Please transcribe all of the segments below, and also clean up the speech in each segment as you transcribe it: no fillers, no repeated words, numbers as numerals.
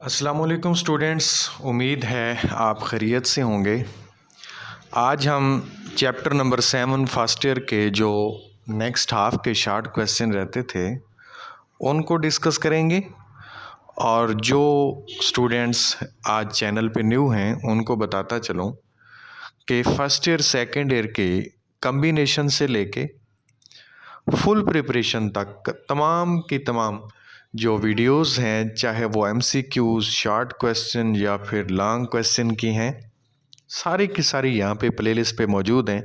अस्सलाम वालेकुम स्टूडेंट्स, उम्मीद है आप खैरियत से होंगे। आज हम चैप्टर नंबर 7 फर्स्ट ईयर के जो नेक्स्ट हाफ के शॉर्ट क्वेश्चन रहते थे उनको डिस्कस करेंगे। और जो स्टूडेंट्स आज चैनल पे न्यू हैं उनको बताता चलूँ कि फ़र्स्ट ईयर सेकेंड ईयर के कम्बिनेशन से लेके फुल प्रिपरेशन तक तमाम की तमाम जो वीडियोस हैं, चाहे वो MCQs, शॉर्ट क्वेश्चन या फिर लॉन्ग क्वेश्चन की हैं, सारी की सारी यहाँ पे प्लेलिस्ट पे मौजूद हैं।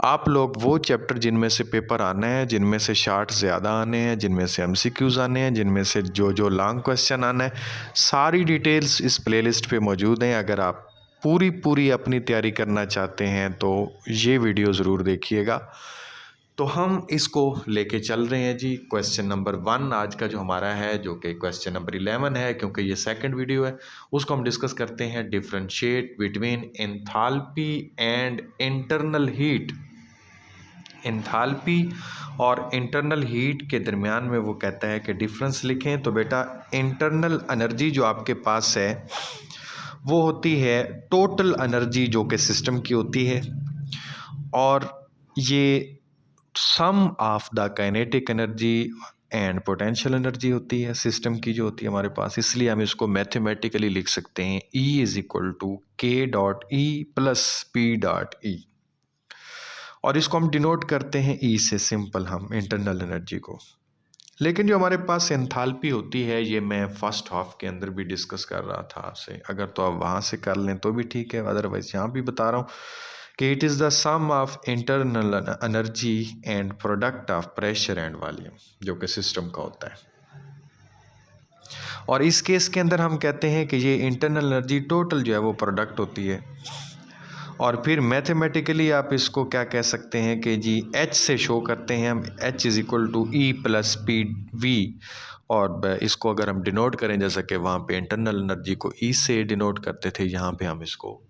आप लोग वो चैप्टर जिनमें से पेपर आने हैं, जिनमें से शॉर्ट ज़्यादा आने हैं, जिनमें से MCQs आने हैं, जिनमें से जो लॉन्ग क्वेश्चन आना है, सारी डिटेल्स इस प्लेलिस्ट पे मौजूद हैं। अगर आप पूरी अपनी तैयारी करना चाहते हैं तो ये वीडियो ज़रूर देखिएगा। तो हम इसको लेके चल रहे हैं जी। क्वेश्चन नंबर 1 आज का जो हमारा है, जो कि क्वेश्चन नंबर 11 है, क्योंकि ये सेकंड वीडियो है, उसको हम डिस्कस करते हैं। Differentiate between enthalpy and internal heat. Enthalpy और इंटरनल हीट के दरमियान में वो कहता है कि डिफरेंस लिखें। तो बेटा, इंटरनल एनर्जी जो आपके पास है वो होती है टोटल एनर्जी जो कि सिस्टम की होती है, और ये sum of the kinetic energy and potential energy होती है सिस्टम की जो होती है हमारे पास। इसलिए हम इसको मैथमेटिकली लिख सकते हैं E = K.E + P.E, और इसको हम डिनोट करते हैं E से, सिंपल हम इंटरनल एनर्जी को। लेकिन जो हमारे पास एंथैल्पी होती है, ये मैं फर्स्ट हाफ के अंदर भी डिस्कस कर रहा था आपसे। अगर तो आप वहाँ से कर लें तो भी ठीक है, अदरवाइज यहाँ भी बता रहा हूँ कि it is the sum of internal energy and product of pressure and volume, जो कि सिस्टम का होता है। और इस केस के अंदर हम कहते हैं कि ये इंटरनल एनर्जी टोटल जो है वो प्रोडक्ट होती है। और फिर मैथमेटिकली आप इसको क्या कह सकते हैं कि जी H से शो करते हैं हम, H = E + PV। और इसको अगर हम डिनोट करें, जैसा कि वहाँ पे इंटरनल एनर्जी को E से डिनोट करते थे, यहाँ पे हम इसको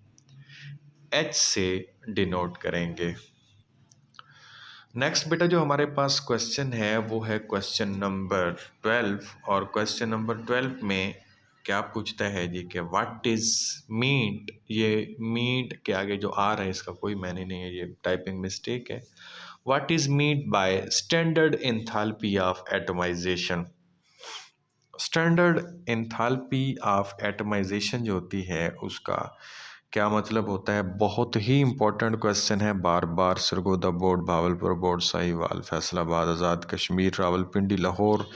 H से डिनोट करेंगे। नेक्स्ट बेटा, जो हमारे पास क्वेश्चन है वो है क्वेश्चन नंबर 12। और क्वेश्चन नंबर 12 में क्या पूछता है जी कि व्हाट इज़ मीट। ये मीट के आगे जो आ रहा है इसका कोई मायने नहीं है, ये टाइपिंग मिस्टेक है। What is meant by standard enthalpy of atomization. Standard enthalpy of atomization जो होती है उसका क्या मतलब होता है। बहुत ही इंपॉर्टेंट क्वेश्चन है। बार बार Sargodha board, Bahawalpur board, Sahiwal, Faisalabad, Azad Kashmir, Rawalpindi, Lahore,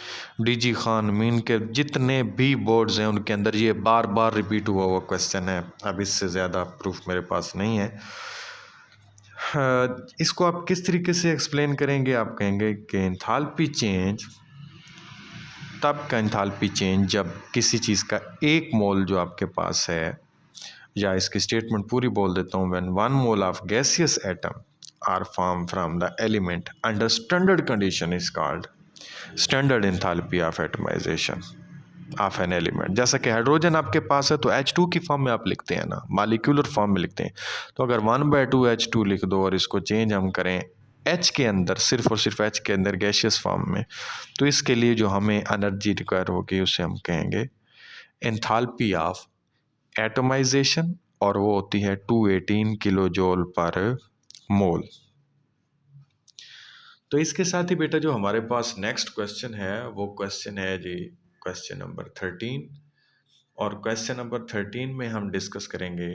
DG Khan, mean के जितने भी बोर्ड्स हैं उनके अंदर ये बार बार रिपीट हुआ क्वेश्चन है। अब इससे ज़्यादा प्रूफ मेरे पास नहीं है। इसको आप किस तरीके से एक्सप्लेन करेंगे? आप कहेंगे कि एंथैल्पी चेंज तब का एंथैल्पी चेंज जब किसी चीज़ का एक मोल जो आपके पास है, या इसकी स्टेटमेंट पूरी बोल देता हूँ, when 1 mole of gaseous atom are form from the element under standard condition is called standard enthalpy of atomization of an element. जैसा कि हाइड्रोजन आपके पास है तो H2 की फॉर्म में आप लिखते हैं ना, मालिक्यूलर फॉर्म में लिखते हैं। तो अगर 1/2 H2 लिख दो और इसको चेंज हम करें H के अंदर, सिर्फ और सिर्फ H के अंदर गैसियस फॉर्म में, तो इसके लिए जो हमें एनर्जी रिक्वायर होगी उसे हम कहेंगे एंथैल्पी ऑफ एटमाइजेशन, और वो होती है 218 kJ/mol। तो इसके साथ ही बेटा जो हमारे पास नेक्स्ट क्वेश्चन है वो क्वेश्चन है जी क्वेश्चन नंबर 13। और क्वेश्चन नंबर 13 में हम डिस्कस करेंगे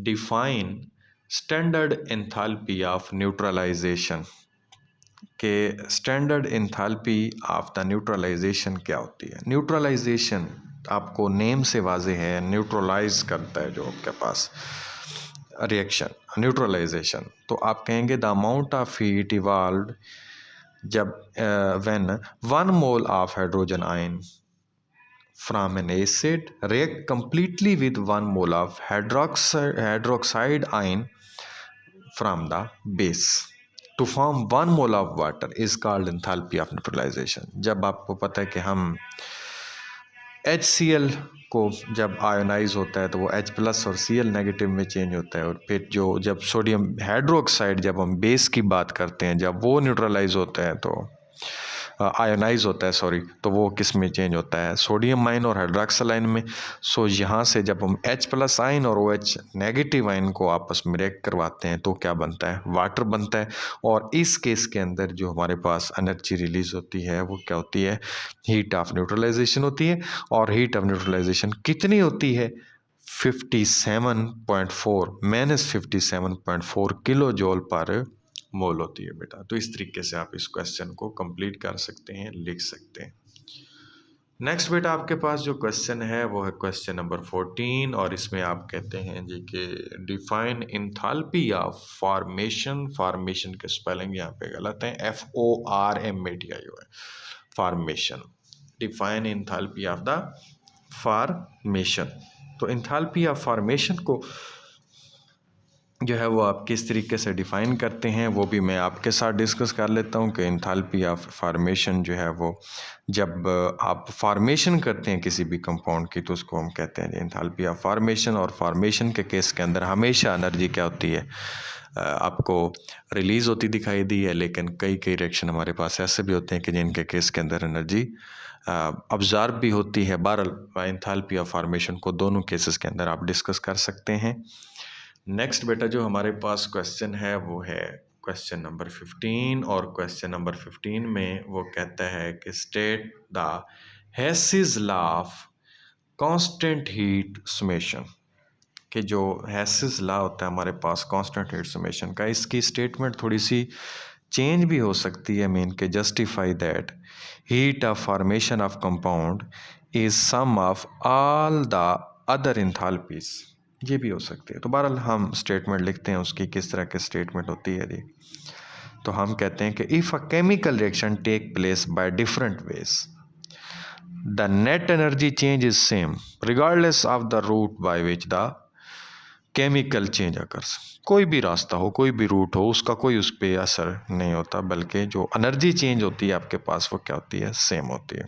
define standard enthalpy of neutralisation. के standard enthalpy of the neutralisation क्या होती है। न्यूट्रलाइजेशन आपको नेम से वाज़ेह है, न्यूट्रलाइज करता है जो आपके पास रिएक्शन, न्यूट्रलाइजेशन। तो आप कहेंगे the amount of heat evolved जब when 1 mole of hydrogen ion from an acid react completely with 1 mole of hydroxide ion from the base to form 1 mole of water is called enthalpy of neutralisation. जब आपको पता है कि हम HCl को जब ionise होता है तो वो H+ और Cl- में चेंज होता है। और फिर जब सोडियम हाइड्रोक्साइड, जब हम बेस की बात करते हैं, जब वो न्यूट्रलाइज होता है तो आयोनाइज होता है सॉरी, तो वो किस में चेंज होता है, सोडियम आयन और हाइड्रोक्सल आयन में। सो यहाँ से जब हम H+ आयन और OH नेगेटिव आयन को आपस में रिएक्ट करवाते हैं तो क्या बनता है, वाटर बनता है। और इस केस के अंदर जो हमारे पास एनर्जी रिलीज होती है वो क्या होती है, हीट ऑफ न्यूट्रलाइजेशन होती है। और हीट ऑफ न्यूट्रलाइजेशन कितनी होती है, 57.4 -57.4 किलो जूल पर मोल होती है बेटा। तो इस तरीके से आप इस क्वेश्चन को कंप्लीट कर सकते हैं, लिख सकते हैं। नेक्स्ट बेटा आपके पास जो क्वेश्चन है वो है क्वेश्चन नंबर 14, और इसमें आप कहते हैं जी कि define enthalpy of formation. Formation के स्पेलिंग यहाँ पे गलत है, FORMATIO है, formation. Define enthalpy of the formation. तो इंथैल्पी ऑफ फॉर्मेशन को जो है वो आप किस तरीके से डिफ़ाइन करते हैं वो भी मैं आपके साथ डिस्कस कर लेता हूँ कि इंथैल्पी ऑफ फॉर्मेशन जो है वो जब आप फॉर्मेशन करते हैं किसी भी कंपाउंड की तो उसको हम कहते हैं इंथैल्पी ऑफ फॉर्मेशन। और फॉर्मेशन के केस के अंदर हमेशा एनर्जी क्या होती है, आपको रिलीज़ होती दिखाई दी है, लेकिन कई रिएक्शन हमारे पास ऐसे भी होते हैं कि जिनके केस के अंदर एनर्जी अब्जॉर्ब भी होती है। बहरहाल इंथैल्पी ऑफ फॉर्मेशन को दोनों केसेस के अंदर आप डिस्कस कर सकते हैं। नेक्स्ट बेटा जो हमारे पास क्वेश्चन है वो है क्वेश्चन नंबर 15, और क्वेश्चन नंबर 15 में वो कहता है कि state the Hess's law of constant heat summation, कि जो हेसिस लॉ होता है हमारे पास कांस्टेंट हीट समेशन का, इसकी स्टेटमेंट थोड़ी सी चेंज भी हो सकती है। मीन के justify that heat of formation of compound is sum of all the other enthalpies, ये भी हो सकती है। तो बहरहाल हम स्टेटमेंट लिखते हैं उसकी किस तरह की स्टेटमेंट होती है जी। तो हम कहते हैं कि if a chemical reaction take place by different ways the net energy change is same regardless of the route by which the chemical change occurs. कोई भी रास्ता हो, कोई भी रूट हो, उसका कोई उस पर असर नहीं होता, बल्कि जो एनर्जी चेंज होती है आपके पास वो क्या होती है, सेम होती है।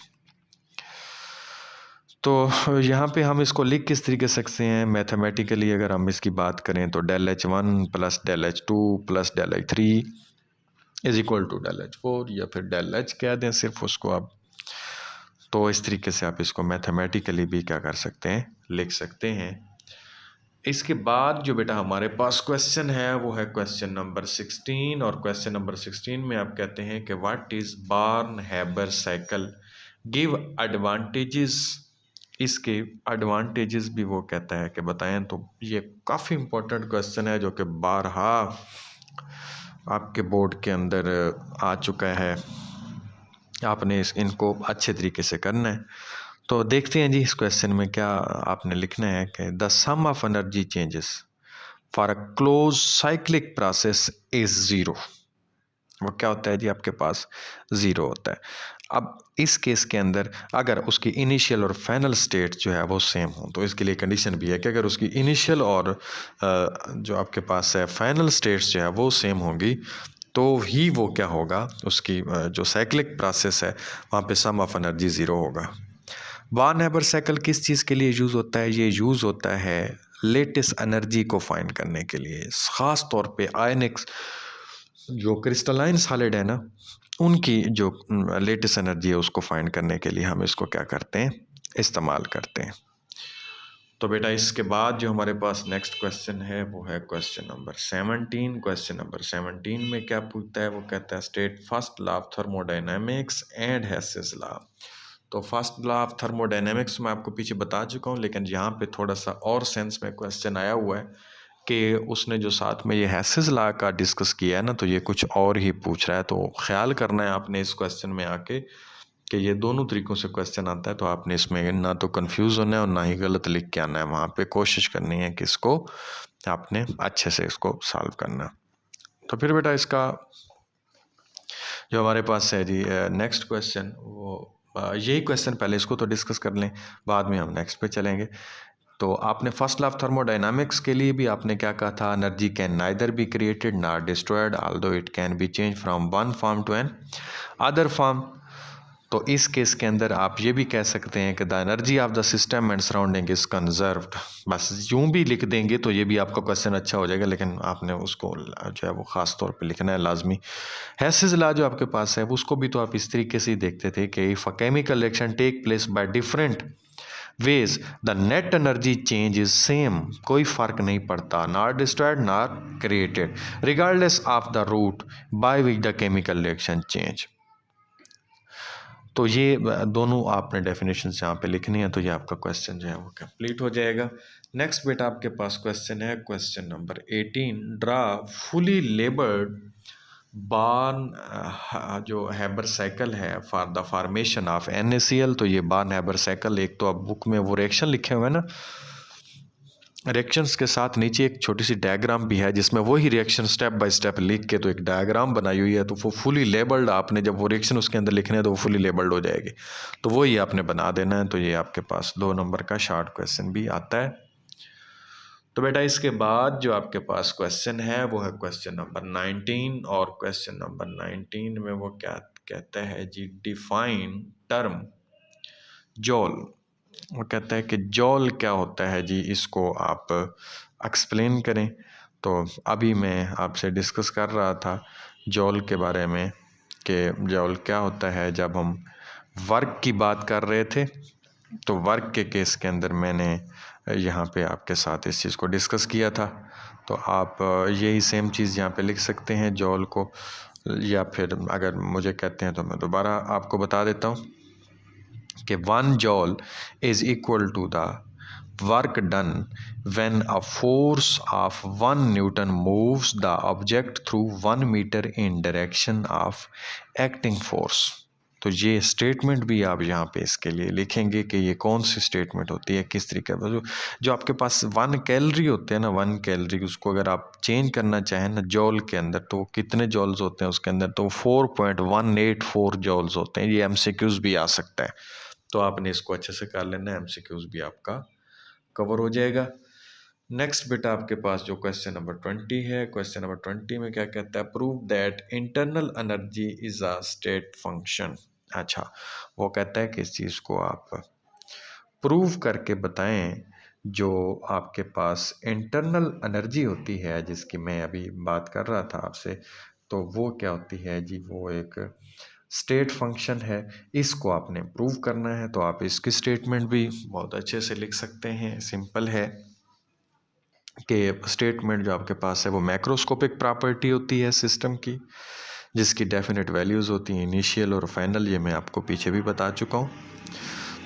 तो यहाँ पे हम इसको लिख किस तरीके से सकते हैं मैथमेटिकली, अगर हम इसकी बात करें तो ΔH1 + ΔH2 + ΔH3 is equal to ΔH4, या फिर ΔH कह दें सिर्फ उसको आप। तो इस तरीके से आप इसको मैथमेटिकली भी क्या कर सकते हैं, लिख सकते हैं। इसके बाद जो बेटा हमारे पास क्वेश्चन है वो है क्वेश्चन नंबर 16, और क्वेश्चन नंबर 16 में आप कहते हैं कि what is Born Haber cycle, give advantages. इसके एडवांटेजेस भी वो कहता है कि बताएं। तो ये काफ़ी इम्पोर्टेंट क्वेश्चन है जो कि बारहा आपके बोर्ड के अंदर आ चुका है, आपने इनको अच्छे तरीके से करना है। तो देखते हैं जी इस क्वेश्चन में क्या आपने लिखना है कि the sum of energy changes for a close cyclic process is zero. वो क्या होता है जी, आपके पास ज़ीरो होता है। अब इस केस के अंदर अगर उसकी इनिशियल और फाइनल स्टेट जो है वो सेम हो, तो इसके लिए कंडीशन भी है कि अगर उसकी इनिशियल और जो आपके पास है फाइनल स्टेट्स जो है वो सेम होंगी तो ही वो क्या होगा, उसकी जो साइक्लिक प्रोसेस है वहाँ पे सम ऑफ एनर्जी ज़ीरो होगा। बार्न-हैबर साइकिल किस चीज़ के लिए यूज़ होता है, ये यूज़ होता है लेटेस्ट एनर्जी को फाइंड करने के लिए। ख़ास तौर पे आयनिक्स जो क्रिस्टलाइन सॉलिड है ना, उनकी जो लेटेस्ट एनर्जी है उसको फाइंड करने के लिए हम इसको क्या करते हैं, इस्तेमाल करते हैं। तो बेटा इसके बाद जो हमारे पास नेक्स्ट क्वेश्चन है वो है क्वेश्चन नंबर 17। क्वेश्चन नंबर 17 में क्या पूछता है, वो कहता है state first law of thermodynamics and Hess's law. तो फर्स्ट लॉ ऑफ थर्मोडायनामिक्स मैं आपको पीछे बता चुका हूँ, लेकिन यहाँ पे थोड़ा सा और सेंस में क्वेश्चन आया हुआ है कि उसने जो साथ में ये हेसिस लॉ का डिस्कस किया है ना, तो ये कुछ और ही पूछ रहा है। तो ख्याल करना है आपने इस क्वेश्चन में आके कि ये दोनों तरीक़ों से क्वेश्चन आता है, तो आपने इसमें ना तो कंफ्यूज होना है और ना ही गलत लिख के आना है। वहाँ पे कोशिश करनी है कि इसको आपने अच्छे से इसको सॉल्व करना। तो फिर बेटा इसका जो हमारे पास है जी नेक्स्ट क्वेश्चन, वो यही क्वेश्चन पहले इसको तो डिस्कस कर लें, बाद में हम नेक्स्ट पे चलेंगे। तो आपने फर्स्ट लॉ ऑफ थर्मोडायनामिक्स के लिए भी आपने क्या कहा था, energy can neither be created nor destroyed although it can be change from one form to another form. तो इस केस के अंदर आप ये भी कह सकते हैं कि the energy of the system and surrounding is conserved. बस यूँ भी लिख देंगे तो ये भी आपका क्वेश्चन अच्छा हो जाएगा, लेकिन आपने उसको जो है वो ख़ास तौर पे लिखना है लाजमी। हेसिस लॉ जो आपके पास है उसको भी तो आप इस तरीके से ही देखते थे कि if a chemical reaction take place by different ways the net energy change is same, कोई फ़र्क नहीं पड़ता, not destroyed not created, regardless of the route by which the chemical reaction change. तो ये दोनों आपने डेफिनेशन यहाँ पे लिखनी है, तो ये आपका क्वेश्चन जो है वो कंप्लीट हो जाएगा। नेक्स्ट बेटा आपके पास क्वेश्चन है question number 18, draw fully labelled Born जो हैबर साइकिल है for the formation of NaCl। तो ये बार्न हैबर साइकिल, एक तो आप बुक में वो रिएक्शन लिखे हुए हैं ना, रिएक्शंस के साथ नीचे एक छोटी सी डायग्राम भी है जिसमें वही रिएक्शन स्टेप बाय स्टेप लिख के तो एक डायग्राम बनाई हुई है। तो वो फुली लेबल्ड, आपने जब वो रिएक्शन उसके अंदर लिखने हैं तो वो फुली लेबल्ड हो जाएगी, तो वही आपने बना देना है। तो ये आपके पास 2 नंबर का शॉर्ट क्वेश्चन भी आता है। तो बेटा इसके बाद जो आपके पास क्वेश्चन है वो है क्वेश्चन नंबर 19, और क्वेश्चन नंबर 19 में वो क्या कहता है जी, डिफाइन टर्म जॉल। वो कहता है कि जॉल क्या होता है जी, इसको आप एक्सप्लेन करें। तो अभी मैं आपसे डिस्कस कर रहा था जॉल के बारे में कि जॉल क्या होता है। जब हम वर्क की बात कर रहे थे तो वर्क के केस के अंदर मैंने यहाँ पे आपके साथ इस चीज़ को डिस्कस किया था। तो आप यही सेम चीज़ यहाँ पे लिख सकते हैं जॉल को, या फिर अगर मुझे कहते हैं तो मैं दोबारा आपको बता देता हूँ कि 1 joule is equal to the work done when a force of 1 newton moves the object through 1 metre in direction of acting force. तो ये स्टेटमेंट भी आप यहाँ पे इसके लिए लिखेंगे कि ये कौन सी स्टेटमेंट होती है, किस तरीके का। जो आपके पास 1 कैलोरी होते हैं ना, 1 कैलोरी, उसको अगर आप चेंज करना चाहें ना जॉल के अंदर, तो कितने जॉल्स होते हैं उसके अंदर, तो 4.184 जॉल्स होते हैं। ये MCQs भी आ सकता है, तो आपने इसको अच्छे से कर लेना है, MCQs भी आपका कवर हो जाएगा। नेक्स्ट बेटा आपके पास जो क्वेश्चन नंबर 20 है, क्वेश्चन नंबर 20 में क्या कहता है, prove that internal energy is a state function. अच्छा, वो कहता है कि इस चीज़ को आप प्रूव करके बताएं, जो आपके पास इंटरनल एनर्जी होती है जिसकी मैं अभी बात कर रहा था आपसे, तो वो क्या होती है जी, वो एक स्टेट फंक्शन है। इसको आपने प्रूव करना है, तो आप इसकी स्टेटमेंट भी बहुत अच्छे से लिख सकते हैं। सिंपल है कि स्टेटमेंट जो आपके पास है वो मैक्रोस्कोपिक प्रॉपर्टी होती है सिस्टम की, जिसकी डेफिनेट वैल्यूज़ होती हैं इनिशियल और फाइनल, ये मैं आपको पीछे भी बता चुका हूँ।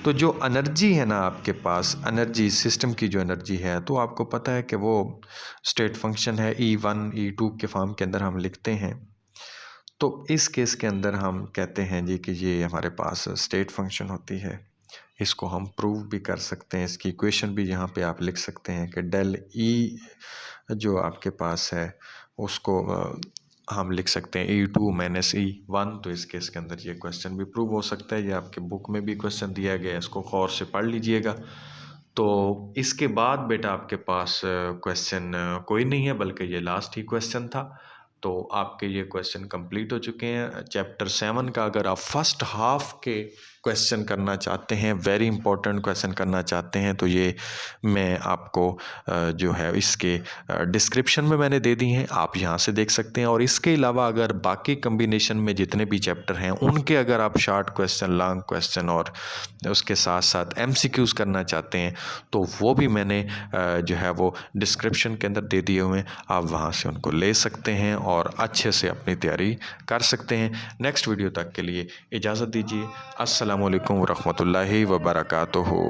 तो जो एनर्जी है ना आपके पास, एनर्जी सिस्टम की जो एनर्जी है, तो आपको पता है कि वो स्टेट फंक्शन है, E1 E2 के फॉर्म के अंदर हम लिखते हैं। तो इस केस के अंदर हम कहते हैं जी कि ये हमारे पास स्टेट फंक्शन होती है। इसको हम प्रूव भी कर सकते हैं, इसकी इक्वेशन भी यहाँ पे आप लिख सकते हैं कि डेल E जो आपके पास है उसको हम लिख सकते हैं E2 माइनस E1। तो इस केस के अंदर ये क्वेश्चन भी प्रूव हो सकता है। ये आपके बुक में भी क्वेश्चन दिया गया है, इसको गौर से पढ़ लीजिएगा। तो इसके बाद बेटा आपके पास क्वेश्चन कोई नहीं है, बल्कि ये लास्ट ही क्वेश्चन था। तो आपके ये क्वेश्चन कंप्लीट हो चुके हैं चैप्टर 7 का। अगर आप फर्स्ट हाफ के क्वेश्चन करना चाहते हैं, वेरी इंपॉर्टेंट क्वेश्चन करना चाहते हैं, तो ये मैं आपको जो है इसके डिस्क्रिप्शन में मैंने दे दी हैं, आप यहाँ से देख सकते हैं। और इसके अलावा अगर बाकी कम्बिनेशन में जितने भी चैप्टर हैं उनके अगर आप शॉर्ट क्वेश्चन, लॉन्ग क्वेश्चन और उसके साथ साथ MCQs करना चाहते हैं, तो वो भी मैंने जो है वो डिस्क्रिप्शन के अंदर दे दिए हुए हैं, आप वहाँ से उनको ले सकते हैं और अच्छे से अपनी तैयारी कर सकते हैं। नेक्स्ट वीडियो तक के लिए इजाज़त दीजिए। अस्सलामु अलैकुम वरहमतुल्लाहि वबरकातुहू।